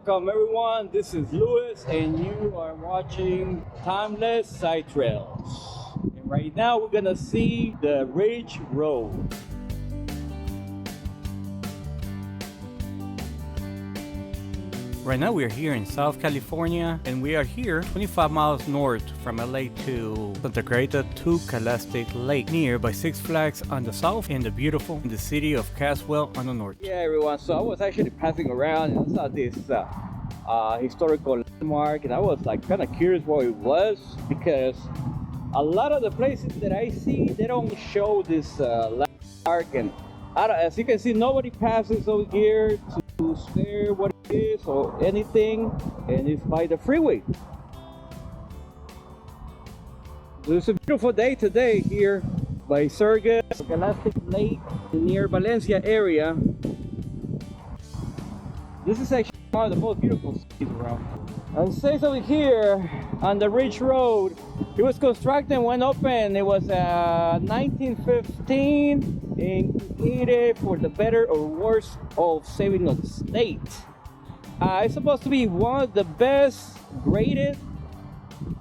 Welcome everyone, this is Louis and you are watching Timeless Side Trails. And right now we're gonna see the Ridge Road. Right now we are here in South California and we are here 25 miles north from LA to Santa Clarita to Castaic Lake, near by Six Flags on the south and the beautiful the city of Caswell on the north. Yeah everyone, so I was actually passing around and I saw this historical landmark and I was like kind of curious what it was, because a lot of the places that I see, they don't show this landmark, and as you can see, nobody passes over here to share what it is or anything, and it's by the freeway. It's a beautiful day today here by Surgas, Castaic Lake, near Valencia area. This is actually one of the most beautiful cities around. And it says over here on the Ridge Road, it was constructed when opened. It was 1915 and created for the better or worse of saving of the state. It's supposed to be one of the best graded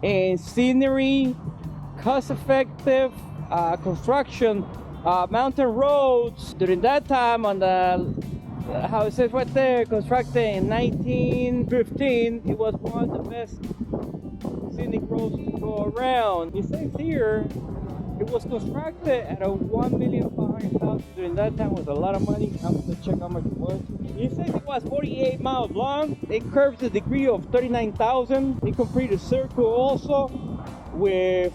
and scenery, cost-effective construction mountain roads during that time. On the how it says right there, constructed in 1915, it was one of the best scenic roads to go around. It says here it was constructed at $1,500,000. During that time was a lot of money. I'm gonna check how much it was. It says it was 48 miles long. It curves the degree of 39,000. It completed a circle also with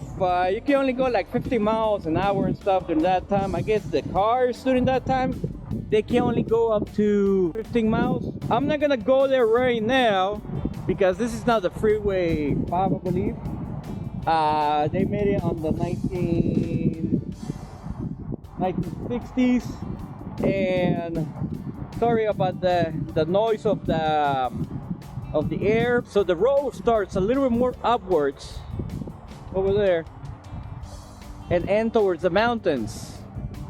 you can only go like 50 miles an hour and stuff during that time. I guess the cars during that time, they can only go up to 15 miles. I'm not gonna go there right now because this is not the freeway 5, I believe. They made it on the 1960s, and sorry about the noise of the air. So the road starts a little bit more upwards over there and end towards the mountains.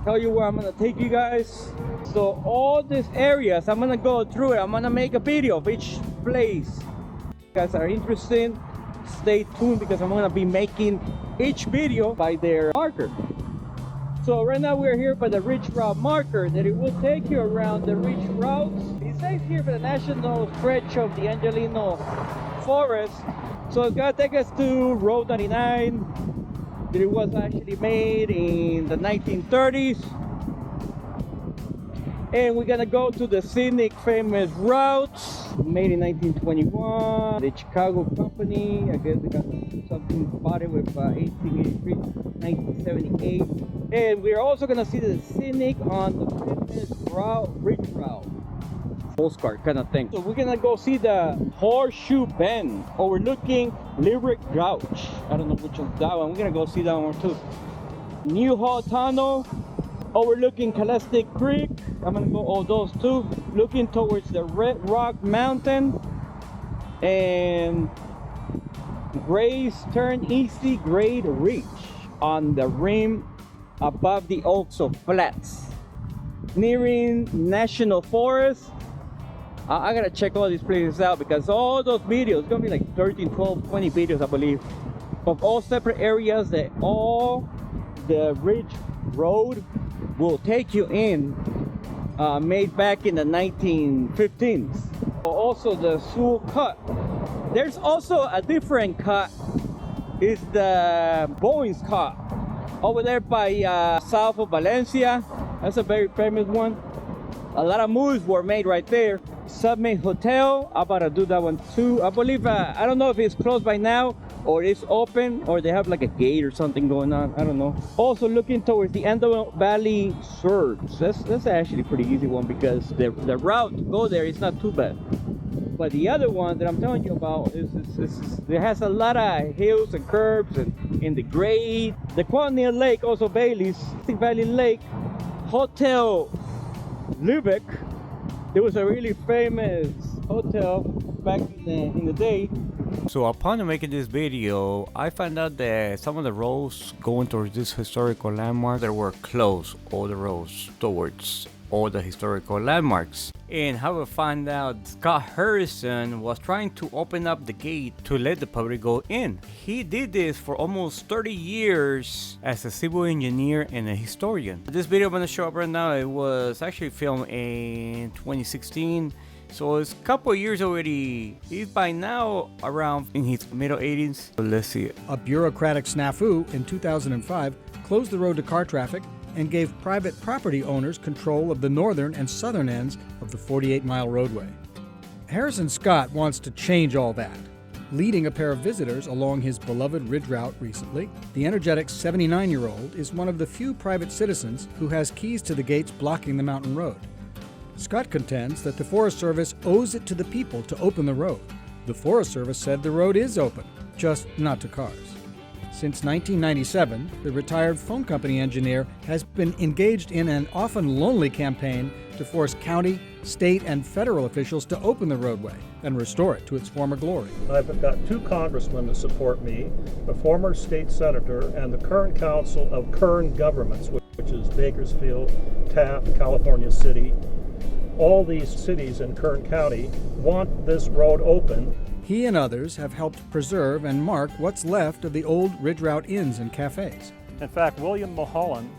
Tell you where I'm gonna take you guys. So all these areas, I'm gonna go through it. I'm gonna make a video of each place. If you guys are interested, stay tuned because I'm gonna be making each video by their marker. So right now we're here by the Ridge Route marker that it will take you around the Ridge Routes. It says here for the national stretch of the Angelino Forest. So it's gonna take us to Road 99. That it was actually made in the 1930s. And we're gonna go to the scenic famous routes made in 1921. The Chicago company, I guess they got something started with 1883, 1978. And we're also gonna see the scenic on the famous route, Ridge Route. Postcard kind of thing. So we're gonna go see the Horseshoe Bend overlooking Lyric Gouch. I don't know which one's that one. We're gonna go see that one too. Newhall Tunnel overlooking Castaic Creek. I'm gonna go all those two. Looking towards the Red Rock Mountain and Gray's Turn Easy Grade Reach on the rim above the Oaks Flats. Nearing National Forest. I gotta check all these places out because all those videos, it's gonna be like 13, 12, 20 videos I believe, of all separate areas that all the Ridge Road will take you in, made back in the 1915s. Also the Sewell Cut. There's also a different cut, it's the Bowens Cut over there by south of Valencia. That's a very famous one. A lot of movies were made right there. Summit Hotel, I'm about to do that one too. I believe, I don't know if it's closed by now or it's open or they have like a gate or something going on. I don't know. Also looking towards the Antelope Valley Surge. That's actually a pretty easy one because the route to go there is not too bad. But the other one that I'm telling you about is it has a lot of hills and curves and in the grade. The Quantier Lake, also Bailey's Valley Lake Hotel Lübeck. There was a really famous hotel back in the day. So upon making this video, I found out that some of the roads going towards this historical landmark that were closed, all the roads towards all the historical landmarks. And how we find out, Scott Harrison was trying to open up the gate to let the public go in. He did this for almost 30 years as a civil engineer and a historian. This video I'm going to show up right now, it was actually filmed in 2016. So it's a couple of years already. He's by now around in his middle 80s. So let's see it. A bureaucratic snafu in 2005 closed the road to car traffic and gave private property owners control of the northern and southern ends of the 48-mile roadway. Harrison Scott wants to change all that. Leading a pair of visitors along his beloved ridge route recently, the energetic 79-year-old is one of the few private citizens who has keys to the gates blocking the mountain road. Scott contends that the Forest Service owes it to the people to open the road. The Forest Service said the road is open, just not to cars. Since 1997, the retired phone company engineer has been engaged in an often lonely campaign to force county, state, and federal officials to open the roadway and restore it to its former glory. I've got two congressmen that support me, a former state senator, and the current council of Kern governments, which is Bakersfield, Taft, California City. All these cities in Kern County want this road open. He and others have helped preserve and mark what's left of the old Ridge Route inns and cafes. In fact, William Mulholland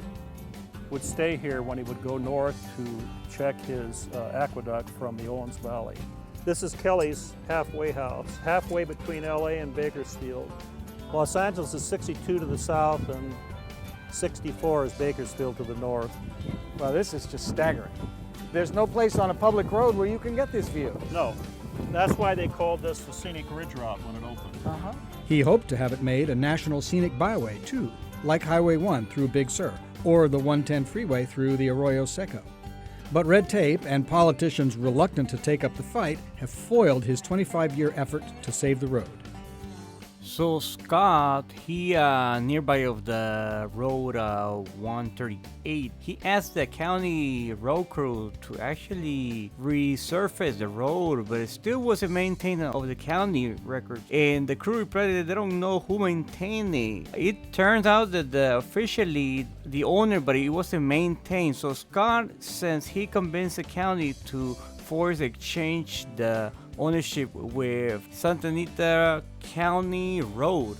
would stay here when he would go north to check his aqueduct from the Owens Valley. This is Kelly's halfway house, halfway between LA and Bakersfield. Los Angeles is 62 to the south and 64 is Bakersfield to the north. Well, this is just staggering. There's no place on a public road where you can get this view. No, that's why they called this the Scenic Ridge Route when it opened. He hoped to have it made a national scenic byway, too, like Highway 1 through Big Sur, or the 110 freeway through the Arroyo Seco. But red tape and politicians reluctant to take up the fight have foiled his 25-year effort to save the road. So Scott, he nearby of the road 138, he asked the county road crew to actually resurface the road, but it still wasn't maintained of the county record. And the crew replied that they don't know who maintained it. It turns out that officially the owner, but it wasn't maintained. So Scott, since he convinced the county to force exchange the ownership with Santa Anita County Road.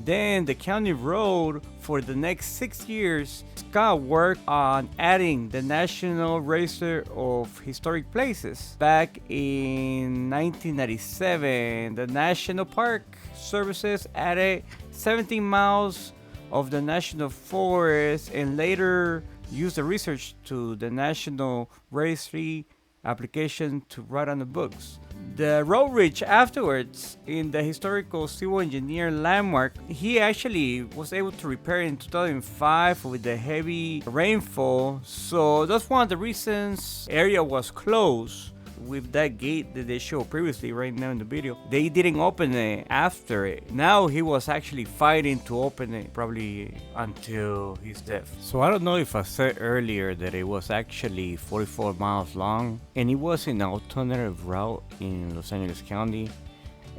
Then the county road for the next 6 years, Scott worked on adding the National Register of Historic Places. Back in 1997, the National Park Services added 17 miles of the National Forest and later used the research to the National Registry application to write on the books. The road ridge afterwards in the historical civil engineer landmark, he actually was able to repair in 2005 with the heavy rainfall. So that's one of the reasons area was closed. With that gate that they showed previously right now in the video, they didn't open it after it. Now he was actually fighting to open it probably until his death. So I don't know if I said earlier that it was actually 44 miles long and it was an alternative route in Los Angeles County.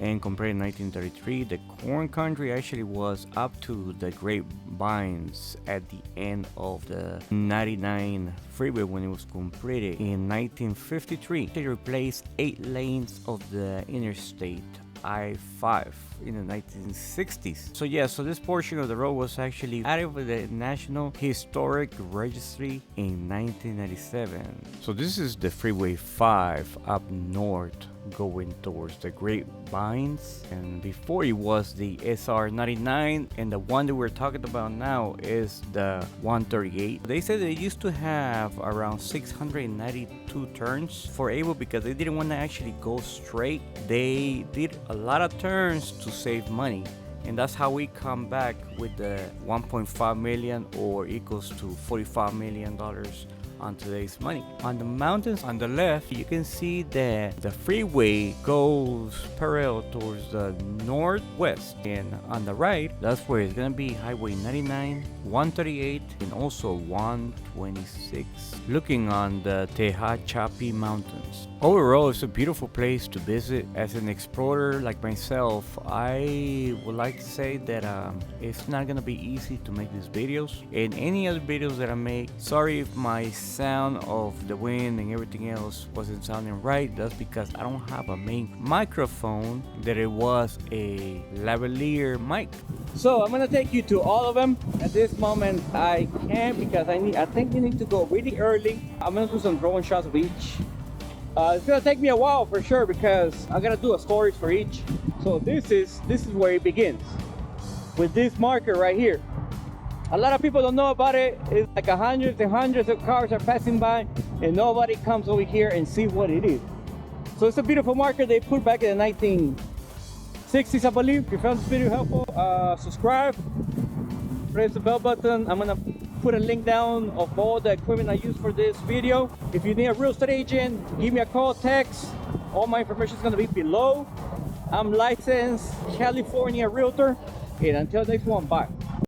And compared to 1933, the corn country actually was up to the Grapevines at the end of the 99 freeway when it was completed in 1953. They replaced 8 lanes of the interstate I-5 in the 1960s. So yeah, so this portion of the road was actually added with the National Historic Registry in 1997. So this is the Freeway 5 up north going towards the Grapevines, and before it was the SR99, and the one that we're talking about now is the 138. They said they used to have around 692 turns for able because they didn't want to actually go straight. They did a lot of turns to save money, and that's how we come back with the 1.5 million or equals to $45 million on today's money. On the mountains on the left, you can see that the freeway goes parallel towards the northwest, and on the right, that's where it's gonna be Highway 99, 138, and also 126, looking on the Tehachapi Mountains. Overall, it's a beautiful place to visit. As an explorer like myself, I would like to say that it's not gonna be easy to make these videos, and any other videos that I make, sorry if my sound of the wind and everything else wasn't sounding right, that's because I don't have a main microphone, that it was a lavalier mic. So I'm gonna take you to all of them. At this moment I can't because I think we need to go really early. I'm gonna do some drone shots of each. It's gonna take me a while for sure because I gotta do a stories for each. So this is where it begins, with this marker right here. A lot of people don't know about it. It's like hundreds and hundreds of cars are passing by and nobody comes over here and see what it is. So it's a beautiful marker they put back in the 1960s, I believe. If you found this video helpful, subscribe, press the bell button. I'm gonna put a link down of all the equipment I use for this video. If you need a real estate agent, give me a call, text. All my information is gonna be below. I'm licensed California realtor. And until next one, bye.